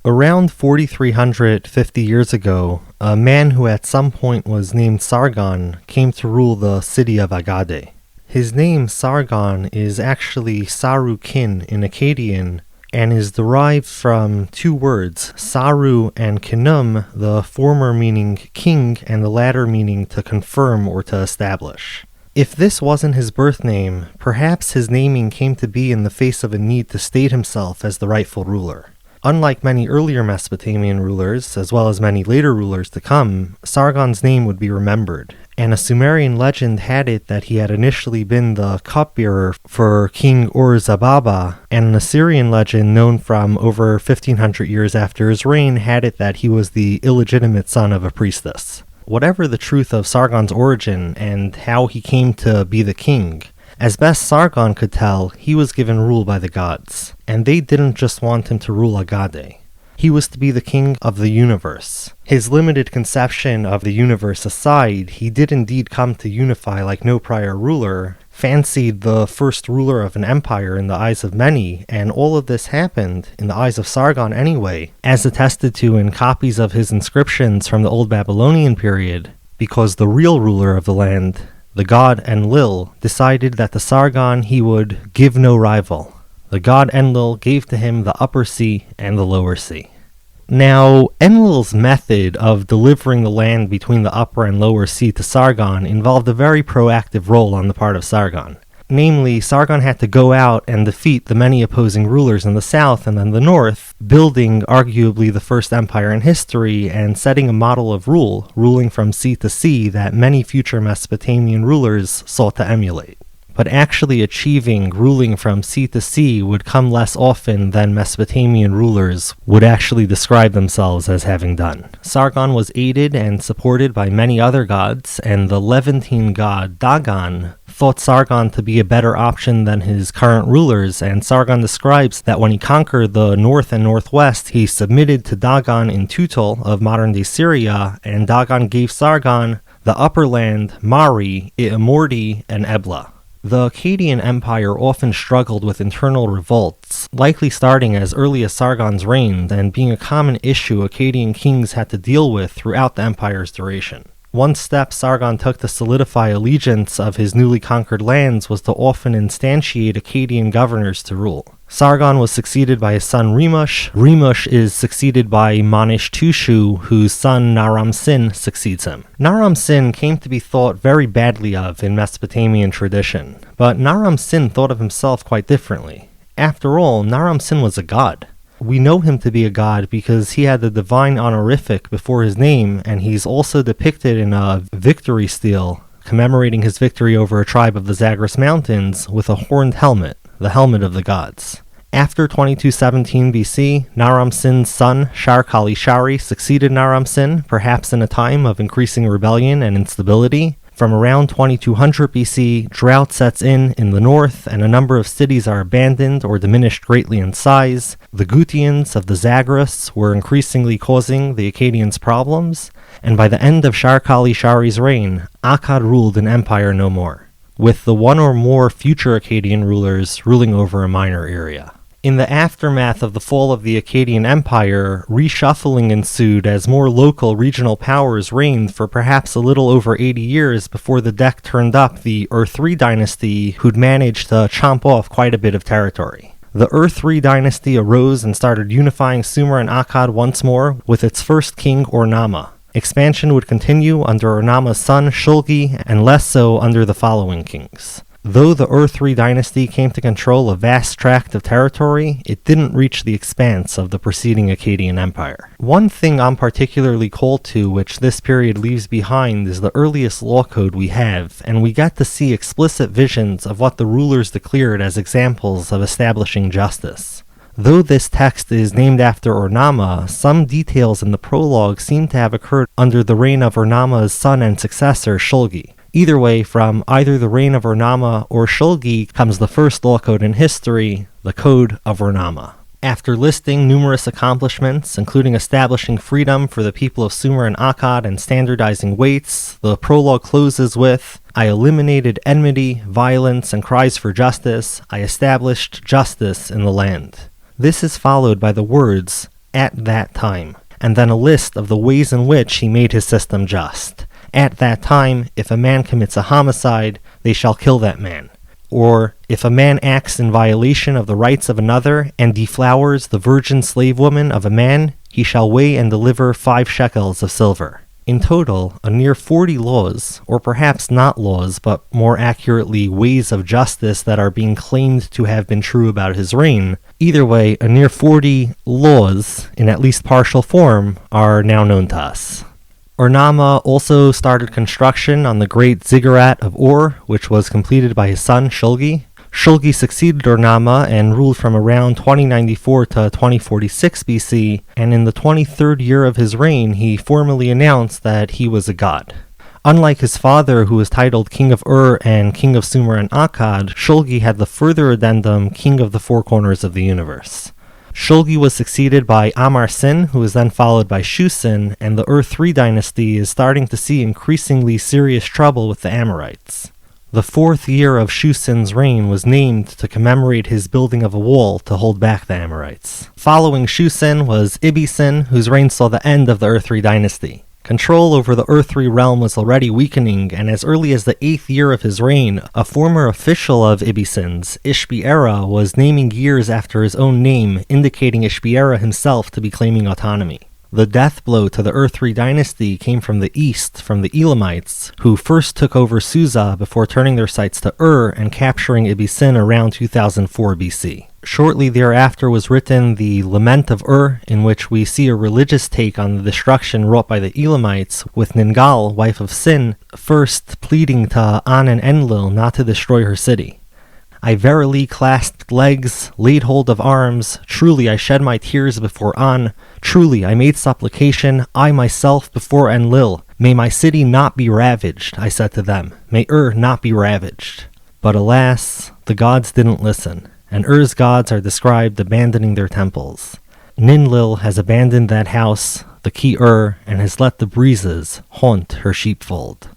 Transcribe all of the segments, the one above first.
Around 4,350 years ago, a man who at some point was named Sargon came to rule the city of Akkad. His name Sargon is actually Saru-kin in Akkadian and is derived from two words, Saru and Kinum, the former meaning king and the latter meaning to confirm or to establish. If this wasn't his birth name, perhaps his naming came to be in the face of a need to state himself as the rightful ruler. Unlike many earlier Mesopotamian rulers, as well as many later rulers to come, Sargon's name would be remembered, and a Sumerian legend had it that he had initially been the cupbearer for King Ur-Zababa, and an Assyrian legend known from over 1500 years after his reign had it that he was the illegitimate son of a priestess. Whatever the truth of Sargon's origin and how he came to be the king, as best Sargon could tell, he was given rule by the gods, and they didn't just want him to rule Akkad. He was to be the king of the universe. His limited conception of the universe aside, he did indeed come to unify like no prior ruler, fancied the first ruler of an empire in the eyes of many, and all of this happened, in the eyes of Sargon anyway, as attested to in copies of his inscriptions from the Old Babylonian period, because the real ruler of the land, the god Enlil, decided that the Sargon he would give no rival. The god Enlil gave to him the upper sea and the lower sea. Now, Enlil's method of delivering the land between the upper and lower sea to Sargon involved a very proactive role on the part of Sargon. Namely, Sargon had to go out and defeat the many opposing rulers in the south and then the north, building arguably the first empire in history and setting a model of ruling from sea to sea that many future Mesopotamian rulers sought to emulate. But actually achieving ruling from sea to sea would come less often than Mesopotamian rulers would actually describe themselves as having done. Sargon was aided and supported by many other gods, and the Levantine god Dagon thought Sargon to be a better option than his current rulers, and Sargon describes that when he conquered the north and northwest, he submitted to Dagon in Tutul of modern-day Syria, and Dagon gave Sargon the upper land, Mari, Iamorti, and Ebla. The Akkadian Empire often struggled with internal revolts, likely starting as early as Sargon's reign and being a common issue Akkadian kings had to deal with throughout the empire's duration. One step Sargon took to solidify allegiance of his newly conquered lands was to often instantiate Akkadian governors to rule. Sargon was succeeded by his son Rimush. Rimush is succeeded by Manish-Tushu, whose son Naram Sin succeeds him. Naram Sin came to be thought very badly of in Mesopotamian tradition, but Naram Sin thought of himself quite differently. After all, Naram Sin was a god. We know him to be a god because he had the divine honorific before his name, and he's also depicted in a victory stele commemorating his victory over a tribe of the Zagros Mountains with a horned helmet, the helmet of the gods. After 2217 BC, Naram Sin's son, Shar-Kali-Shari, succeeded Naram Sin, perhaps in a time of increasing rebellion and instability. From around 2200 BC, drought sets in the north, and a number of cities are abandoned or diminished greatly in size. The Gutians of the Zagros were increasingly causing the Akkadians problems, and by the end of Shar-Kali-Shari's reign, Akkad ruled an empire no more, with the one or more future Akkadian rulers ruling over a minor area. In the aftermath of the fall of the Akkadian Empire, reshuffling ensued as more local regional powers reigned for perhaps a little over 80 years before the deck turned up the Ur III Dynasty, who'd managed to chomp off quite a bit of territory. The Ur III Dynasty arose and started unifying Sumer and Akkad once more with its first king Ur-Namma. Expansion would continue under Ur-Namma's son Shulgi, and less so under the following kings. Though the Ur III Dynasty came to control a vast tract of territory, it didn't reach the expanse of the preceding Akkadian Empire. One thing I'm particularly called to which this period leaves behind is the earliest law code we have, and we get to see explicit visions of what the rulers declared as examples of establishing justice. Though this text is named after Ur-Namma, some details in the prologue seem to have occurred under the reign of Ur-Namma's son and successor, Shulgi. Either way, from either the reign of Ur-Namma or Shulgi comes the first law code in history, the Code of Ur-Namma. After listing numerous accomplishments, including establishing freedom for the people of Sumer and Akkad and standardizing weights, the prologue closes with, "I eliminated enmity, violence, and cries for justice. I established justice in the land." This is followed by the words, at that time, and then a list of the ways in which he made his system just. At that time, if a man commits a homicide, they shall kill that man. Or, if a man acts in violation of the rights of another and deflowers the virgin slave woman of a man, he shall weigh and deliver 5 shekels of silver. In total, a near 40 laws, or perhaps not laws, but more accurately ways of justice that are being claimed to have been true about his reign. Either way, a near 40 laws, in at least partial form, are now known to us. Ur-Namma also started construction on the great Ziggurat of Ur, which was completed by his son Shulgi. Shulgi succeeded Ur-Namma and ruled from around 2094 to 2046 BC, and in the 23rd year of his reign he formally announced that he was a god. Unlike his father, who was titled King of Ur and King of Sumer and Akkad, Shulgi had the further addendum King of the Four Corners of the Universe. Shulgi was succeeded by Naram Sin, who was then followed by Shu-Sin, and the Ur III Dynasty is starting to see increasingly serious trouble with the Amorites. The 4th year of Shu-Sin's reign was named to commemorate his building of a wall to hold back the Amorites. Following Shu-Sin was Ibbi-Sin, whose reign saw the end of the Ur III Dynasty. Control over the Ur III realm was already weakening, and as early as the 8th year of his reign, a former official of Ibbi-Sin's, Ishbi-Era, was naming years after his own name, indicating Ishbi-Era himself to be claiming autonomy. The death blow to the Ur III Dynasty came from the east, from the Elamites, who first took over Susa before turning their sights to Ur and capturing Ibbi-Sin around 2004 BC. Shortly thereafter was written the Lament of Ur, in which we see a religious take on the destruction wrought by the Elamites, with Ningal, wife of Sin, first pleading to An and Enlil not to destroy her city. I verily clasped legs, laid hold of arms, truly I shed my tears before An, truly I made supplication, I myself before Enlil. May my city not be ravaged, I said to them, may Ur not be ravaged. But alas, the gods didn't listen, and Ur's gods are described abandoning their temples. Ninlil has abandoned that house, the key Ur, and has let the breezes haunt her sheepfold.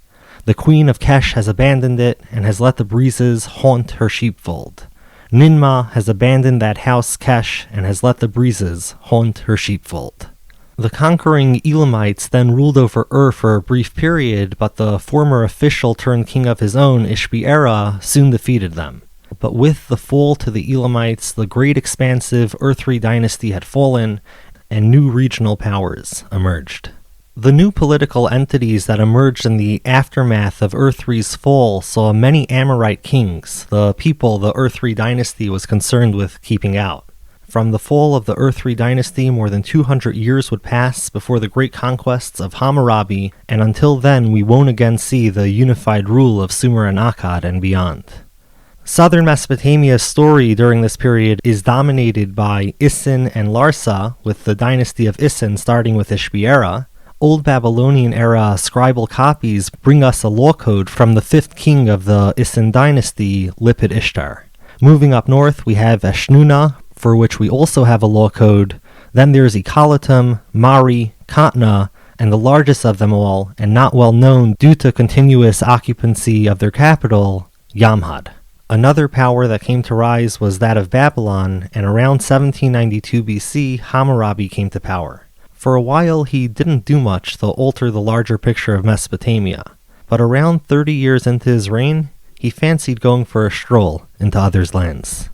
The queen of Kesh has abandoned it, and has let the breezes haunt her sheepfold. Ninmah has abandoned that house Kesh, and has let the breezes haunt her sheepfold. The conquering Elamites then ruled over Ur for a brief period, but the former official turned king of his own, Ishbi-Era, soon defeated them. But with the fall to the Elamites, the great expansive Ur III Dynasty had fallen, and new regional powers emerged. The new political entities that emerged in the aftermath of Ur III's fall saw many Amorite kings, the people the Ur III Dynasty was concerned with keeping out. From the fall of the Ur III Dynasty, more than 200 years would pass before the great conquests of Hammurabi, and until then we won't again see the unified rule of Sumer and Akkad and beyond. Southern Mesopotamia's story during this period is dominated by Isin and Larsa, with the dynasty of Isin starting with Ishbi-Era. Old Babylonian-era scribal copies bring us a law code from the 5th king of the Isin dynasty, Lipit-Ishtar. Moving up north, we have Eshnunna, for which we also have a law code. Then there's Ekalatum, Mari, Katna, and the largest of them all, and not well known due to continuous occupancy of their capital, Yamhad. Another power that came to rise was that of Babylon, and around 1792 BC, Hammurabi came to power. For a while, he didn't do much to alter the larger picture of Mesopotamia, but around 30 years into his reign, he fancied going for a stroll into others' lands.